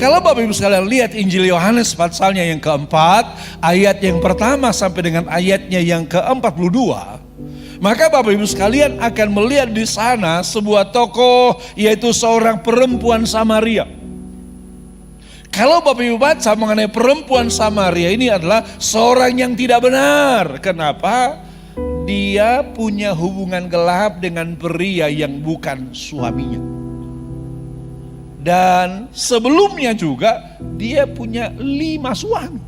Kalau Bapak Ibu sekalian lihat Injil Yohanes pasalnya yang keempat, ayat yang pertama sampai dengan ayatnya yang ke-42, maka Bapak Ibu sekalian akan melihat di sana sebuah tokoh, yaitu seorang perempuan Samaria. Kalau Bapak Ibu baca mengenai perempuan Samaria ini adalah seorang yang tidak benar. Kenapa? Dia punya hubungan gelap dengan pria yang bukan suaminya. Dan sebelumnya juga dia punya 5 suami.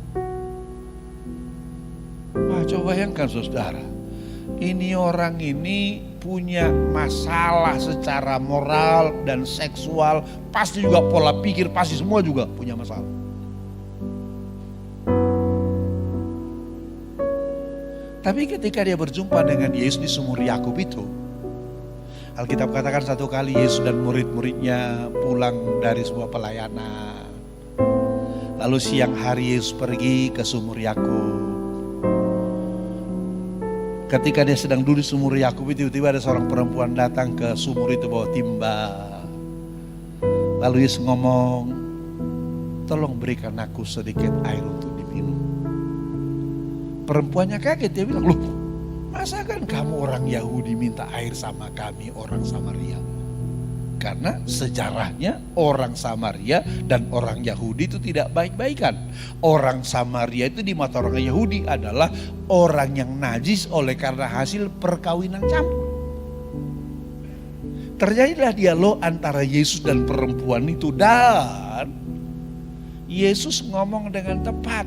Wah, coba bayangkan saudara. Ini orang ini punya masalah secara moral dan seksual. Pasti juga pola pikir, pasti semua juga punya masalah. Tapi ketika dia berjumpa dengan Yesus di sumur Yakub itu, Alkitab katakan satu kali Yesus dan murid-muridnya pulang dari sebuah pelayanan. Lalu siang hari Yesus pergi ke sumur Yakub. Ketika dia sedang duduk di sumur Yakub itu, tiba-tiba ada seorang perempuan datang ke sumur itu bawa timba. Lalu Yesus ngomong, tolong berikan aku sedikit air untuk diminum. Perempuannya kaget, dia bilang, loh, masakan kamu orang Yahudi minta air sama kami orang Samaria? Karena sejarahnya orang Samaria dan orang Yahudi itu tidak baik-baikan. Orang Samaria itu di mata orang Yahudi adalah orang yang najis oleh karena hasil perkawinan campur. Terjadilah dialog antara Yesus dan perempuan itu, dan Yesus ngomong dengan tepat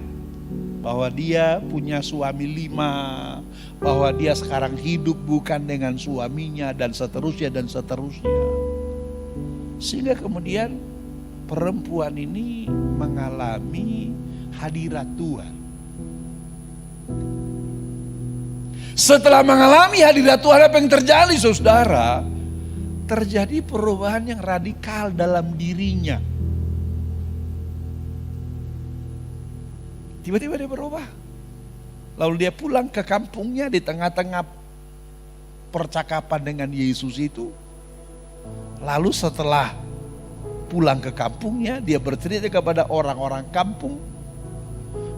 bahwa dia punya suami 5, bahwa dia sekarang hidup bukan dengan suaminya, dan seterusnya dan seterusnya. Sehingga kemudian perempuan ini mengalami hadirat Tuhan. Setelah mengalami hadirat Tuhan, apa yang terjadi saudara? Terjadi perubahan yang radikal dalam dirinya. Tiba-tiba dia berubah. Lalu dia pulang ke kampungnya, di tengah-tengah percakapan dengan Yesus itu. Lalu setelah pulang ke kampungnya, dia bercerita kepada orang-orang kampung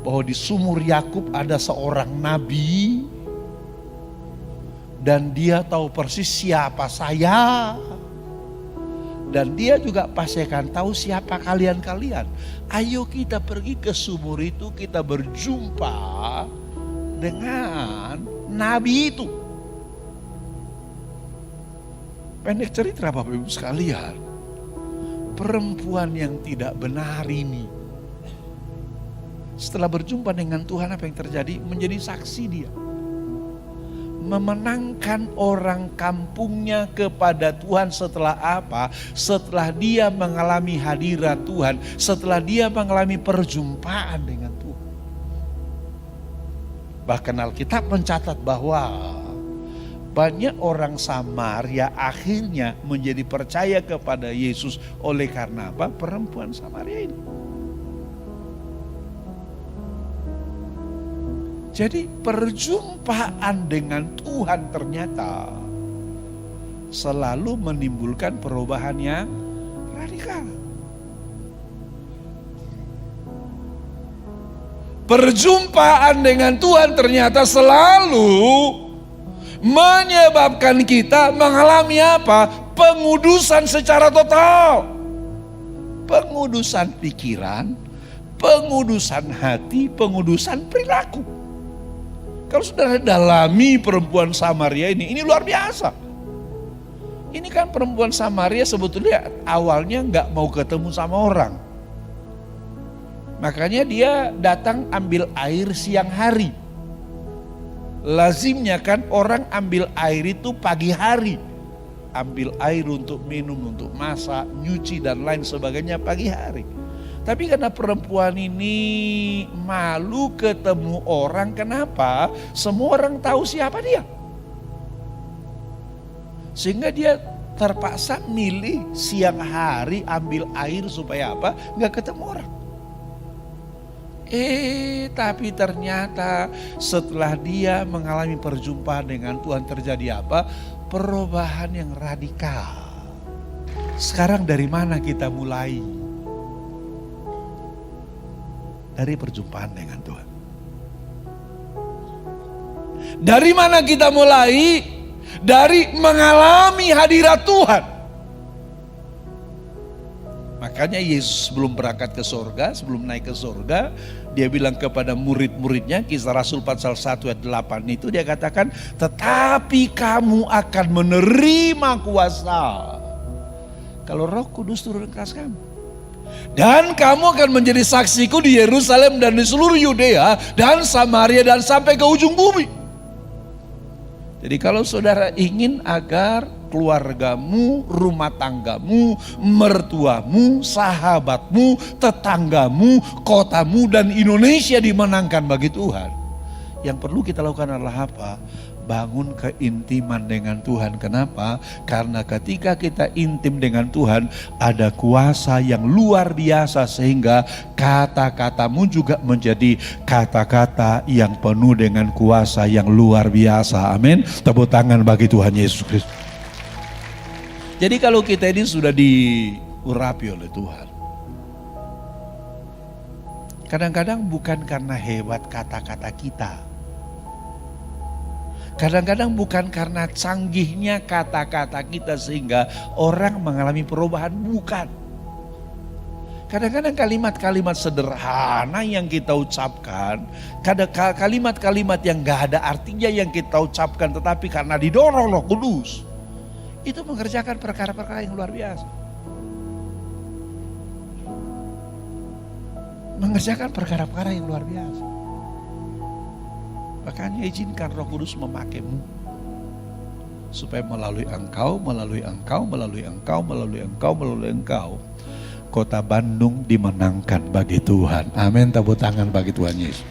bahwa di sumur Yakub ada seorang nabi, dan dia tahu persis siapa saya, dan dia juga pasti akan tahu siapa kalian-kalian. Ayo kita pergi ke sumur itu, kita berjumpa dengan nabi itu. Pendek cerita Bapak Ibu sekalian, perempuan yang tidak benar ini setelah berjumpa dengan Tuhan, apa yang terjadi? Menjadi saksi dia. Memenangkan orang kampungnya kepada Tuhan setelah apa? Setelah dia mengalami hadirat Tuhan, setelah dia mengalami perjumpaan dengan Tuhan. Bahkan Alkitab mencatat bahwa banyak orang Samaria akhirnya menjadi percaya kepada Yesus oleh karena apa? Perempuan Samaria ini. Jadi perjumpaan dengan Tuhan ternyata selalu menimbulkan perubahan yang radikal. Perjumpaan dengan Tuhan ternyata selalu menyebabkan kita mengalami apa? Pengudusan secara total. Pengudusan pikiran, pengudusan hati, pengudusan perilaku. Kalau saudara dalami perempuan Samaria ini luar biasa. Ini kan perempuan Samaria sebetulnya awalnya gak mau ketemu sama orang. Makanya dia datang ambil air siang hari. Lazimnya kan orang ambil air itu pagi hari. Ambil air untuk minum, untuk masak, nyuci dan lain sebagainya pagi hari. Tapi karena perempuan ini malu ketemu orang, kenapa? Semua orang tahu siapa dia. Sehingga dia terpaksa milih siang hari ambil air supaya apa? Gak ketemu orang. Tapi ternyata setelah dia mengalami perjumpaan dengan Tuhan terjadi apa? Perubahan yang radikal. Sekarang dari mana kita mulai? Dari perjumpaan dengan Tuhan. Dari mana kita mulai? Dari mengalami hadirat Tuhan. Makanya Yesus sebelum berangkat ke sorga, sebelum naik ke sorga, dia bilang kepada murid-muridnya, Kisah Rasul pasal 1 ayat 8 itu dia katakan, tetapi kamu akan menerima kuasa kalau Roh Kudus turun ke atas kamu. Dan kamu akan menjadi saksiku di Yerusalem dan di seluruh Yudea dan Samaria dan sampai ke ujung bumi. Jadi kalau saudara ingin agar keluargamu, rumah tanggamu, mertuamu, sahabatmu, tetanggamu, kotamu dan Indonesia dimenangkan bagi Tuhan, yang perlu kita lakukan adalah apa? Bangun keintiman dengan Tuhan. Kenapa? Karena ketika kita intim dengan Tuhan, ada kuasa yang luar biasa sehingga kata-katamu juga menjadi kata-kata yang penuh dengan kuasa yang luar biasa. Amin. Tepuk tangan bagi Tuhan Yesus Kristus. Jadi kalau kita ini sudah diurapi oleh Tuhan, kadang-kadang bukan karena hebat kata-kata kita. Kadang-kadang bukan karena canggihnya kata-kata kita sehingga orang mengalami perubahan, bukan. Kadang-kadang kalimat-kalimat sederhana yang kita ucapkan, kalimat-kalimat yang gak ada artinya yang kita ucapkan, tetapi karena didorong Roh Kudus, itu mengerjakan perkara-perkara yang luar biasa. Mengerjakan perkara-perkara yang luar biasa. Makanya izinkan Roh Kudus memakaimu supaya melalui engkau, Kota Bandung dimenangkan bagi Tuhan. Amin, tepuk tangan bagi Tuhan Yesus.